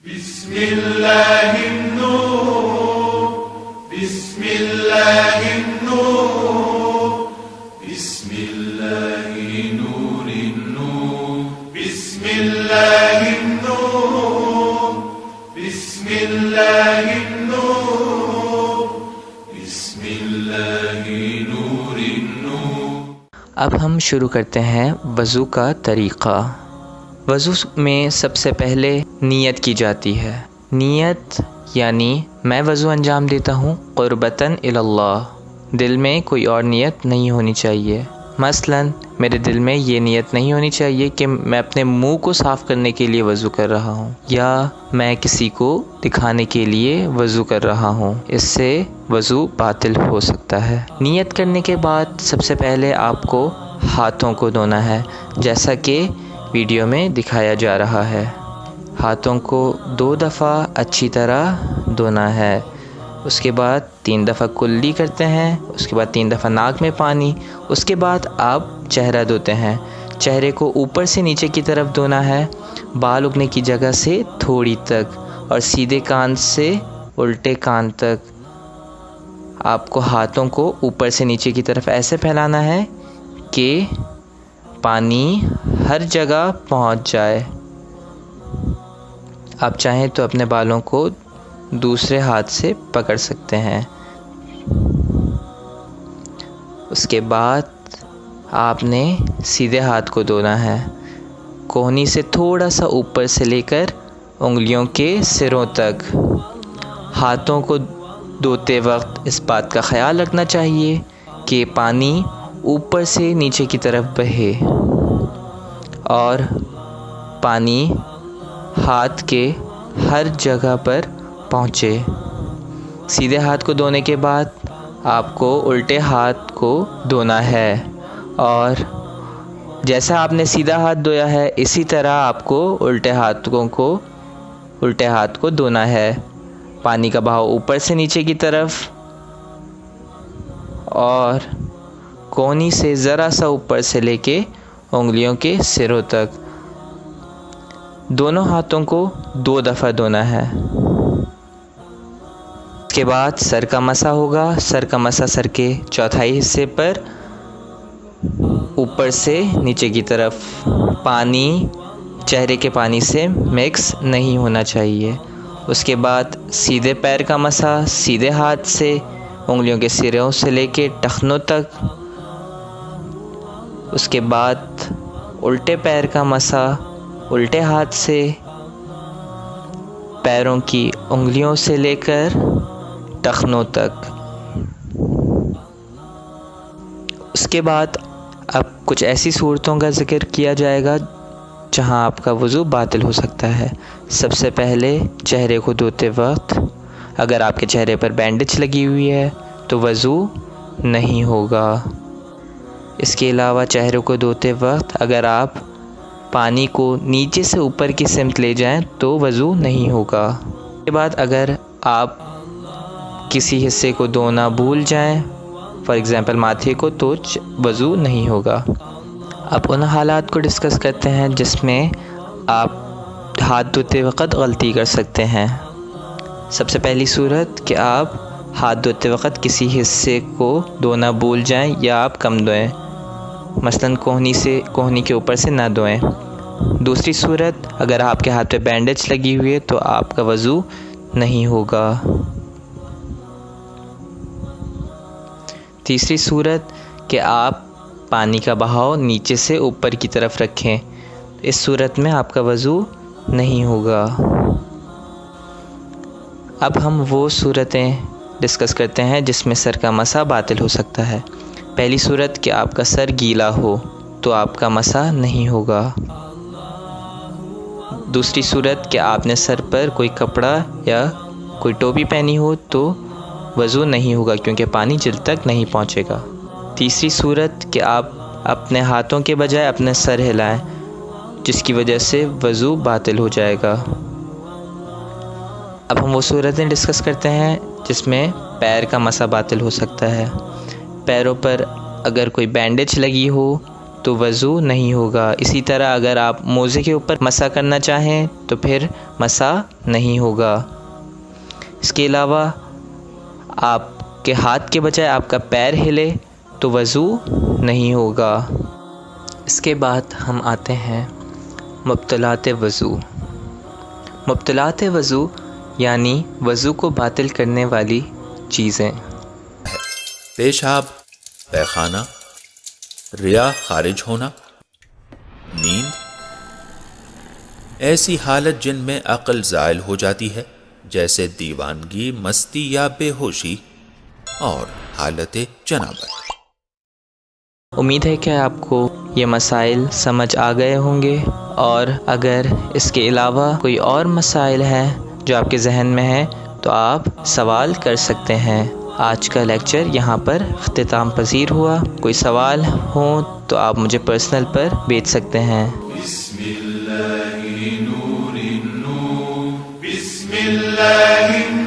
بسم الله النور بسم الله النور بسم الله نور النور بسم الله النور بسم الله النور بسم الله نور النور۔ اب ہم شروع کرتے ہیں وضو کا طریقہ۔ وضو میں سب سے پہلے نیت کی جاتی ہے۔ نیت یعنی میں وضو انجام دیتا ہوں قربتاً الی اللہ، دل میں کوئی اور نیت نہیں ہونی چاہیے۔ مثلاً میرے دل میں یہ نیت نہیں ہونی چاہیے کہ میں اپنے منہ کو صاف کرنے کے لیے وضو کر رہا ہوں، یا میں کسی کو دکھانے کے لیے وضو کر رہا ہوں، اس سے وضو باطل ہو سکتا ہے۔ نیت کرنے کے بعد سب سے پہلے آپ کو ہاتھوں کو دھونا ہے، جیسا کہ ویڈیو میں دکھایا جا رہا ہے۔ ہاتھوں کو 2 دفعہ اچھی طرح دھونا ہے، اس کے بعد 3 دفعہ کلی کرتے ہیں، اس کے بعد 3 دفعہ ناک میں پانی، اس کے بعد آپ چہرہ دھوتے ہیں۔ چہرے کو اوپر سے نیچے کی طرف دھونا ہے، بال اگنے کی جگہ سے تھوڑی تک، اور سیدھے کان سے الٹے کان تک۔ آپ کو ہاتھوں کو اوپر سے نیچے کی طرف ایسے پھیلانا ہے کہ پانی ہر جگہ پہنچ جائے۔ آپ چاہیں تو اپنے بالوں کو دوسرے ہاتھ سے پکڑ سکتے ہیں۔ اس کے بعد آپ نے سیدھے ہاتھ کو دھونا ہے، کوہنی سے تھوڑا سا اوپر سے لے کر انگلیوں کے سروں تک۔ ہاتھوں کو دھوتے وقت اس بات کا خیال رکھنا چاہیے کہ پانی اوپر سے نیچے کی طرف بہے اور پانی ہاتھ کے ہر جگہ پر پہنچے۔ سیدھے ہاتھ کو دھونے کے بعد آپ کو الٹے ہاتھ کو دھونا ہے، اور جیسا آپ نے سیدھا ہاتھ دھویا ہے اسی طرح آپ کو الٹے ہاتھ کو دھونا ہے۔ پانی کا بہاؤ اوپر سے نیچے کی طرف اور کوہنی سے ذرا سا اوپر سے لے کے انگلیوں کے سروں تک۔ دونوں ہاتھوں کو 2 دفعہ دھونا ہے۔ اس کے بعد سر کا مسح ہوگا۔ سر کا مسح سر کے چوتھائی حصے پر اوپر سے نیچے کی طرف۔ پانی چہرے کے پانی سے مکس نہیں ہونا چاہیے۔ اس کے بعد سیدھے پیر کا مسح سیدھے ہاتھ سے انگلیوں کے سروں سے لے کے ٹخنوں تک۔ اس کے بعد الٹے پیر کا مسح الٹے ہاتھ سے پیروں کی انگلیوں سے لے کر ٹخنوں تک۔ اس کے بعد اب کچھ ایسی صورتوں کا ذکر کیا جائے گا جہاں آپ کا وضو باطل ہو سکتا ہے۔ سب سے پہلے چہرے کو دھوتے وقت اگر آپ کے چہرے پر بینڈیج لگی ہوئی ہے تو وضو نہیں ہوگا۔ اس کے علاوہ چہرے کو دھوتے وقت اگر آپ پانی کو نیچے سے اوپر کی سمت لے جائیں تو وضو نہیں ہوگا۔ اس کے بعد اگر آپ کسی حصے کو دھونا بھول جائیں، فار ایگزامپل ماتھے کو، تو وضو نہیں ہوگا۔ اب ان حالات کو ڈسکس کرتے ہیں جس میں آپ ہاتھ دھوتے وقت غلطی کر سکتے ہیں۔ سب سے پہلی صورت کہ آپ ہاتھ دھوتے وقت کسی حصے کو دھونا بھول جائیں یا آپ کم دھوئیں، مثلاً کوہنی کے اوپر سے نہ دھوئیں۔ دوسری صورت اگر آپ کے ہاتھ پہ بینڈیج لگی ہوئی ہے تو آپ کا وضو نہیں ہوگا۔ تیسری صورت کہ آپ پانی کا بہاؤ نیچے سے اوپر کی طرف رکھیں، اس صورت میں آپ کا وضو نہیں ہوگا۔ اب ہم وہ صورتیں ڈسکس کرتے ہیں جس میں سر کا مسح باطل ہو سکتا ہے۔ پہلی صورت کہ آپ کا سر گیلا ہو تو آپ کا مسح نہیں ہوگا۔ دوسری صورت کہ آپ نے سر پر کوئی کپڑا یا کوئی ٹوپی پہنی ہو تو وضو نہیں ہوگا کیونکہ پانی جلد تک نہیں پہنچے گا۔ تیسری صورت کہ آپ اپنے ہاتھوں کے بجائے اپنے سر ہلائیں، جس کی وجہ سے وضو باطل ہو جائے گا۔ اب ہم وہ صورتیں ڈسکس کرتے ہیں جس میں پیر کا مسح باطل ہو سکتا ہے۔ پیروں پر اگر کوئی بینڈیج لگی ہو تو وضو نہیں ہوگا. اسی طرح اگر آپ موزے کے اوپر مسح کرنا چاہیں تو پھر مسح نہیں ہوگا. اس کے علاوہ آپ کے ہاتھ کے بجائے آپ کا پیر ہلے تو وضو نہیں ہوگا. اس کے بعد ہم آتے ہیں مبطلات وضو. مبطلات وضو یعنی وضو کو باطل کرنے والی چیزیں. پیشاب، پیخانہ، ریا خارج ہونا، نیند، ایسی حالت جن میں عقل زائل ہو جاتی ہے جیسے دیوانگی، مستی یا بے ہوشی، اور حالت جنابت. امید ہے کہ آپ کو یہ مسائل سمجھ آ گئے ہوں گے، اور اگر اس کے علاوہ کوئی اور مسائل ہیں جو آپ کے ذہن میں ہیں تو آپ سوال کر سکتے ہیں. آج کا لیکچر یہاں پر اختتام پذیر ہوا. کوئی سوال ہوں تو آپ مجھے پرسنل پر بھیج سکتے ہیں. بسم اللہ نور النور بسم اللہ